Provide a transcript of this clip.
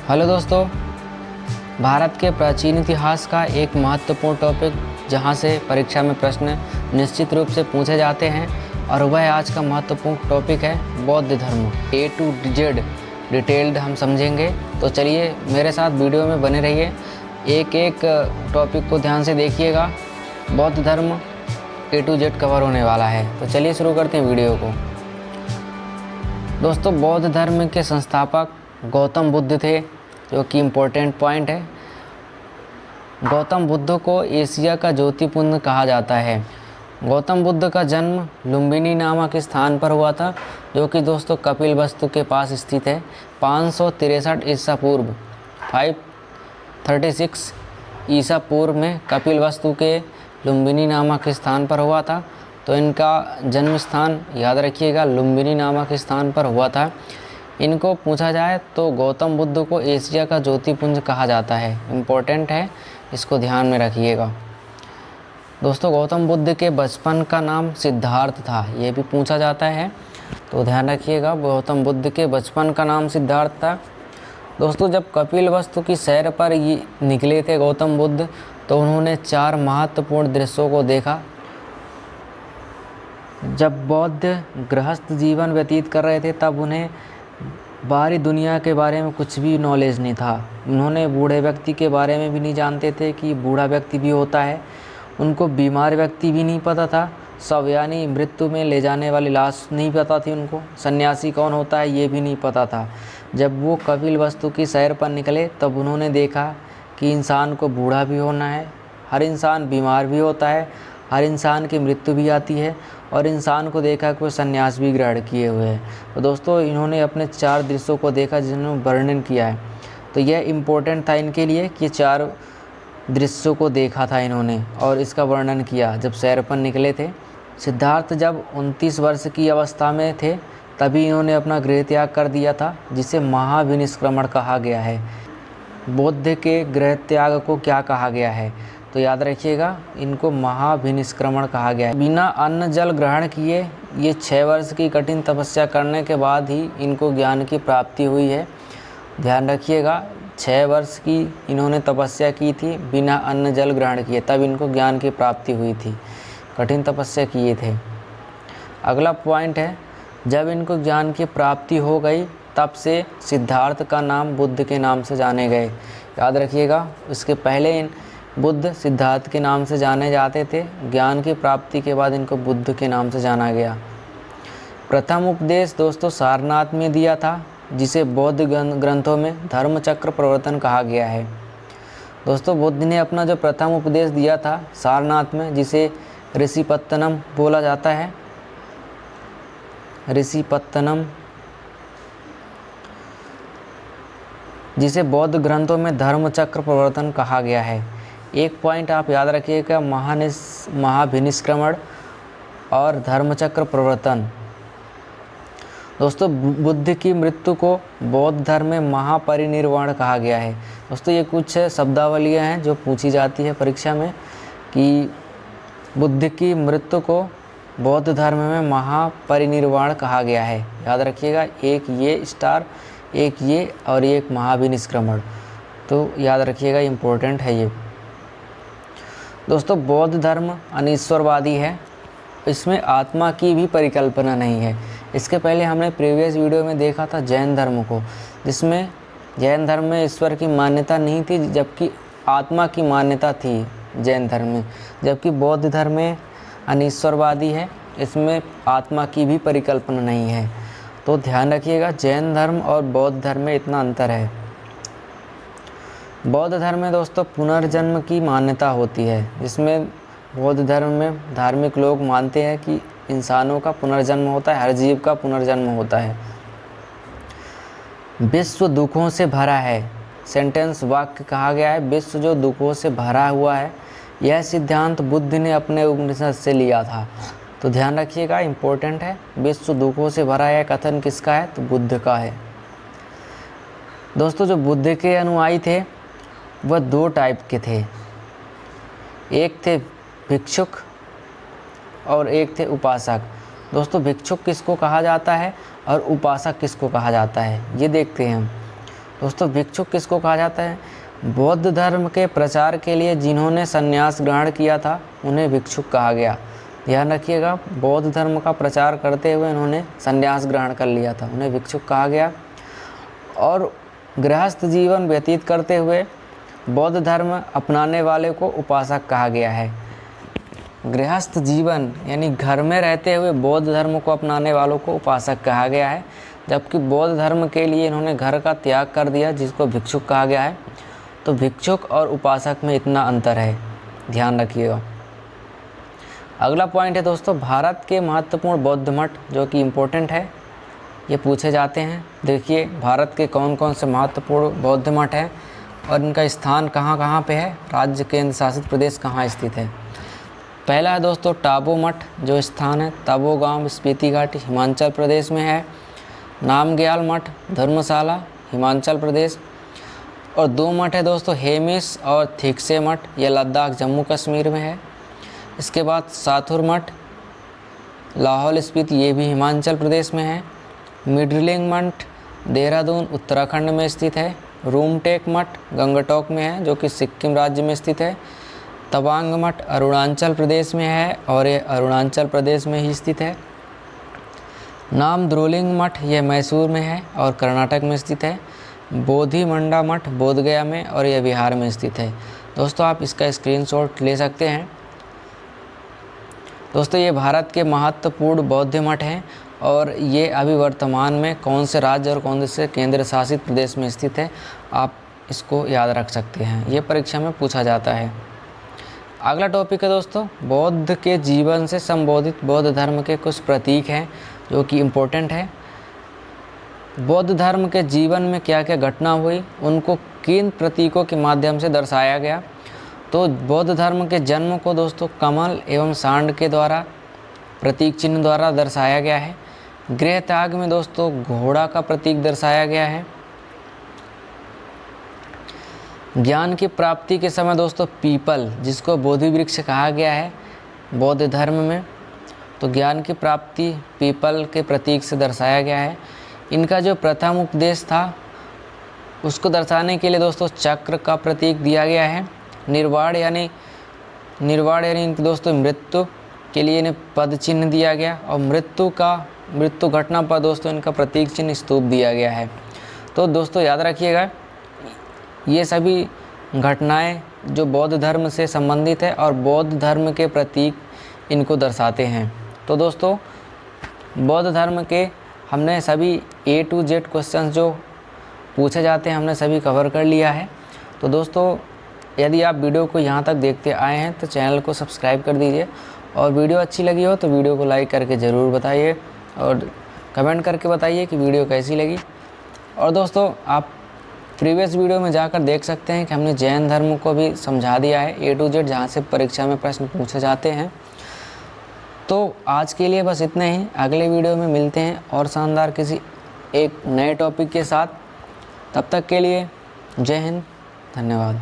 Hello दोस्तों, भारत के प्राचीन इतिहास का एक महत्वपूर्ण टॉपिक जहां से परीक्षा में प्रश्न निश्चित रूप से पूछे जाते हैं और वह आज का महत्वपूर्ण टॉपिक है बौद्ध धर्म। A to Z डिटेल्ड हम समझेंगे। तो चलिए मेरे साथ वीडियो में बने रहिए, एक एक टॉपिक को ध्यान से देखिएगा। बौद्ध धर्म A to Z कवर होने वाला है। तो चलिए शुरू करते हैं वीडियो को। दोस्तों, बौद्ध धर्म के संस्थापक गौतम बुद्ध थे, जो कि इम्पोर्टेंट पॉइंट है। गौतम बुद्ध को एशिया का ज्योतिपुंज कहा जाता है। गौतम बुद्ध का जन्म लुम्बिनी नामक स्थान पर हुआ था, जो कि दोस्तों कपिलवस्तु के पास स्थित है। 563 ईसा पूर्व 536 ईसा पूर्व में कपिलवस्तु के लुम्बिनी नामक स्थान पर हुआ था। तो इनका जन्म स्थान याद रखिएगा, लुम्बिनी नामक स्थान पर हुआ था। इनको पूछा जाए तो गौतम बुद्ध को एशिया का ज्योतिपुंज कहा जाता है। इम्पोर्टेंट है, इसको ध्यान में रखिएगा। दोस्तों, गौतम बुद्ध के बचपन का नाम सिद्धार्थ था, ये भी पूछा जाता है, तो ध्यान रखिएगा। गौतम बुद्ध के बचपन का नाम सिद्धार्थ था। दोस्तों, जब कपिलवस्तु की सैर पर ये निकले थे गौतम बुद्ध, तो उन्होंने 4 महत्वपूर्ण दृश्यों को देखा। जब बौद्ध गृहस्थ जीवन व्यतीत कर रहे थे, तब उन्हें बाहरी दुनिया के बारे में कुछ भी नॉलेज नहीं था। उन्होंने बूढ़े व्यक्ति के बारे में भी नहीं जानते थे कि बूढ़ा व्यक्ति भी होता है। उनको बीमार व्यक्ति भी नहीं पता था। शव यानी मृत्यु में ले जाने वाली लाश नहीं पता थी उनको। सन्यासी कौन होता है ये भी नहीं पता था। जब वो कपिलवस्तु की सैर पर निकले, तब उन्होंने देखा कि इंसान को बूढ़ा भी होना है, हर इंसान बीमार भी होता है, हर इंसान की मृत्यु भी आती है, और इंसान को देखा कि वो संन्यास भी ग्रहण किए हुए हैं। तो दोस्तों, इन्होंने अपने 4 दृश्यों को देखा जिन्होंने वर्णन किया है। तो यह इम्पोर्टेंट था इनके लिए कि 4 दृश्यों को देखा था इन्होंने और इसका वर्णन किया जब सैर पर निकले थे। सिद्धार्थ जब 29 वर्ष की अवस्था में थे, तभी इन्होंने अपना गृह त्याग कर दिया था, जिसे महाविनिष्क्रमण कहा गया है। बुद्ध के गृह त्याग को क्या कहा गया है? तो याद रखिएगा, इनको महाविनिष्क्रमण कहा गया है। बिना अन्न जल ग्रहण किए ये 6 वर्ष की कठिन तपस्या करने के बाद ही इनको ज्ञान की प्राप्ति हुई है। ध्यान रखिएगा, 6 वर्ष की इन्होंने तपस्या की थी बिना अन्न जल ग्रहण किए, तब इनको ज्ञान की प्राप्ति हुई थी। कठिन तपस्या किए थे। अगला पॉइंट है, जब इनको ज्ञान की प्राप्ति हो गई, तब से सिद्धार्थ का नाम बुद्ध के नाम से जाने गए। याद रखिएगा, इसके पहले बुद्ध सिद्धार्थ के नाम से जाने जाते थे। ज्ञान की प्राप्ति के बाद इनको बुद्ध के नाम से जाना गया। प्रथम उपदेश दोस्तों सारनाथ में दिया था, जिसे बौद्ध ग्रंथों में धर्मचक्र प्रवर्तन कहा गया है। दोस्तों, बुद्ध ने अपना जो प्रथम उपदेश दिया था सारनाथ में, जिसे ऋषिपत्तनम बोला जाता है, ऋषिपत्तनम, जिसे बौद्ध ग्रंथों में धर्मचक्र प्रवर्तन कहा गया है। एक पॉइंट आप याद रखिएगा, महाविनिष्क्रमण और धर्मचक्र प्रवर्तन। दोस्तों, बुद्ध की मृत्यु को बौद्ध धर्म में महापरिनिर्वाण कहा गया है। दोस्तों, ये कुछ शब्दावलियाँ हैं जो पूछी जाती है परीक्षा में, कि बुद्ध की मृत्यु को बौद्ध धर्म में महापरिनिर्वाण कहा गया है। याद रखिएगा, एक ये स्टार, एक ये और एक महाविनिष्क्रमण। तो याद रखिएगा, इम्पोर्टेंट है ये। दोस्तों, बौद्ध धर्म अनीश्वरवादी है। इसमें आत्मा की भी परिकल्पना नहीं है। इसके पहले हमने प्रीवियस वीडियो में देखा था जैन धर्म को, जिसमें जैन धर्म में ईश्वर की मान्यता नहीं थी, जबकि आत्मा की मान्यता थी जैन धर्म में। जबकि बौद्ध धर्म में अनीश्वरवादी है, इसमें आत्मा की भी परिकल्पना नहीं है। तो ध्यान रखिएगा, जैन धर्म और बौद्ध धर्म में इतना अंतर है। बौद्ध धर्म में दोस्तों पुनर्जन्म की मान्यता होती है, जिसमें बौद्ध धर्म में धार्मिक लोग मानते हैं कि इंसानों का पुनर्जन्म होता है, हर जीव का पुनर्जन्म होता है। विश्व दुखों से भरा है, सेंटेंस वाक्य कहा गया है, विश्व जो दुखों से भरा हुआ है। यह सिद्धांत बुद्ध ने अपने उपनिषद से लिया था। तो ध्यान रखिएगा, इम्पोर्टेंट है। विश्व दुखों से भरा है कथन किसका है? तो बुद्ध का है। दोस्तों, जो बुद्ध के अनुयायी थे वह 2 टाइप के थे। एक थे भिक्षुक और एक थे उपासक। दोस्तों, भिक्षुक किसको कहा जाता है और उपासक किसको कहा जाता है, ये देखते हैं हम। दोस्तों भिक्षुक किसको कहा जाता है? बौद्ध धर्म के प्रचार के लिए जिन्होंने संन्यास ग्रहण किया था उन्हें भिक्षुक कहा गया। ध्यान रखिएगा, बौद्ध धर्म का प्रचार करते हुए इन्होंने संन्यास ग्रहण कर लिया था, उन्हें भिक्षुक कहा गया। और गृहस्थ जीवन व्यतीत करते हुए बौद्ध धर्म अपनाने वाले को उपासक कहा गया है। गृहस्थ जीवन यानी घर में रहते हुए बौद्ध धर्म को अपनाने वालों को उपासक कहा गया है, जबकि बौद्ध धर्म के लिए इन्होंने घर का त्याग कर दिया, जिसको भिक्षुक कहा गया है। तो भिक्षुक और उपासक में इतना अंतर है, ध्यान रखिएगा। अगला पॉइंट है दोस्तों, भारत के महत्वपूर्ण बौद्ध मठ, जो कि इम्पोर्टेंट है, ये पूछे जाते हैं। देखिए भारत के कौन कौन से महत्वपूर्ण बौद्ध मठ हैं और इनका स्थान कहाँ कहाँ पे है, राज्य केंद्र शासित प्रदेश कहाँ स्थित है। पहला है दोस्तों टाबो मठ, जो स्थान है तबो गांव, स्पीति घाटी, हिमाचल प्रदेश में है। नामग्याल मठ, धर्मशाला, हिमाचल प्रदेश। और 2 मठ है दोस्तों, हेमिस और थिकसे मठ, ये लद्दाख जम्मू कश्मीर में है। इसके बाद साथुर मठ, लाहौल स्पीति, ये भी हिमाचल प्रदेश में है। मिडलिंग मठ, देहरादून, उत्तराखंड में स्थित है। रूमटेक मठ गंगटोक में है, जो कि सिक्किम राज्य में स्थित है। तवांग मठ अरुणाचल प्रदेश में है और ये अरुणाचल प्रदेश में ही स्थित है। नामद्रोलिंग मठ, ये मैसूर में है और कर्नाटक में स्थित है। बोधि मंडा मठ बोधगया में और यह बिहार में स्थित है। दोस्तों आप इसका स्क्रीनशॉट ले सकते हैं। दोस्तों ये भारत के महत्वपूर्ण बौद्ध मठ हैं और ये अभी वर्तमान में कौन से राज्य और कौन से केंद्र शासित प्रदेश में स्थित है, आप इसको याद रख सकते हैं, ये परीक्षा में पूछा जाता है। अगला टॉपिक है दोस्तों, बौद्ध के जीवन से संबोधित बौद्ध धर्म के कुछ प्रतीक हैं जो कि इम्पोर्टेंट है। बौद्ध धर्म के जीवन में क्या क्या घटना हुई, उनको किन प्रतीकों के माध्यम से दर्शाया गया। तो बौद्ध धर्म के जन्म को दोस्तों कमल एवं सांड के द्वारा, प्रतीक चिन्ह द्वारा दर्शाया गया है। गृह त्याग में दोस्तों घोड़ा का प्रतीक दर्शाया गया है। ज्ञान की प्राप्ति के समय दोस्तों पीपल, जिसको बोधि वृक्ष कहा गया है बौद्ध धर्म में, तो ज्ञान की प्राप्ति पीपल के प्रतीक से दर्शाया गया है। इनका जो प्रथम उपदेश था उसको दर्शाने के लिए दोस्तों चक्र का प्रतीक दिया गया है। निर्वाण यानी दोस्तों मृत्यु के लिए इन्हें पद चिन्ह दिया गया और मृत्यु घटना पर दोस्तों इनका प्रतीक चिन्ह स्तूप दिया गया है। तो दोस्तों याद रखिएगा, ये सभी घटनाएं जो बौद्ध धर्म से संबंधित है और बौद्ध धर्म के प्रतीक इनको दर्शाते हैं। तो दोस्तों बौद्ध धर्म के हमने सभी A to Z क्वेश्चन जो पूछे जाते हैं हमने सभी कवर कर लिया है। तो दोस्तों यदि आप वीडियो को यहाँ तक देखते आए हैं तो चैनल को सब्सक्राइब कर दीजिए और वीडियो अच्छी लगी हो तो वीडियो को लाइक करके ज़रूर बताइए और कमेंट करके बताइए कि वीडियो कैसी लगी। और दोस्तों आप प्रीवियस वीडियो में जाकर देख सकते हैं कि हमने जैन धर्म को भी समझा दिया है A to Z, जहाँ से परीक्षा में प्रश्न पूछे जाते हैं। तो आज के लिए बस इतना ही, अगले वीडियो में मिलते हैं और शानदार किसी एक नए टॉपिक के साथ। तब तक के लिए जय हिंद, धन्यवाद।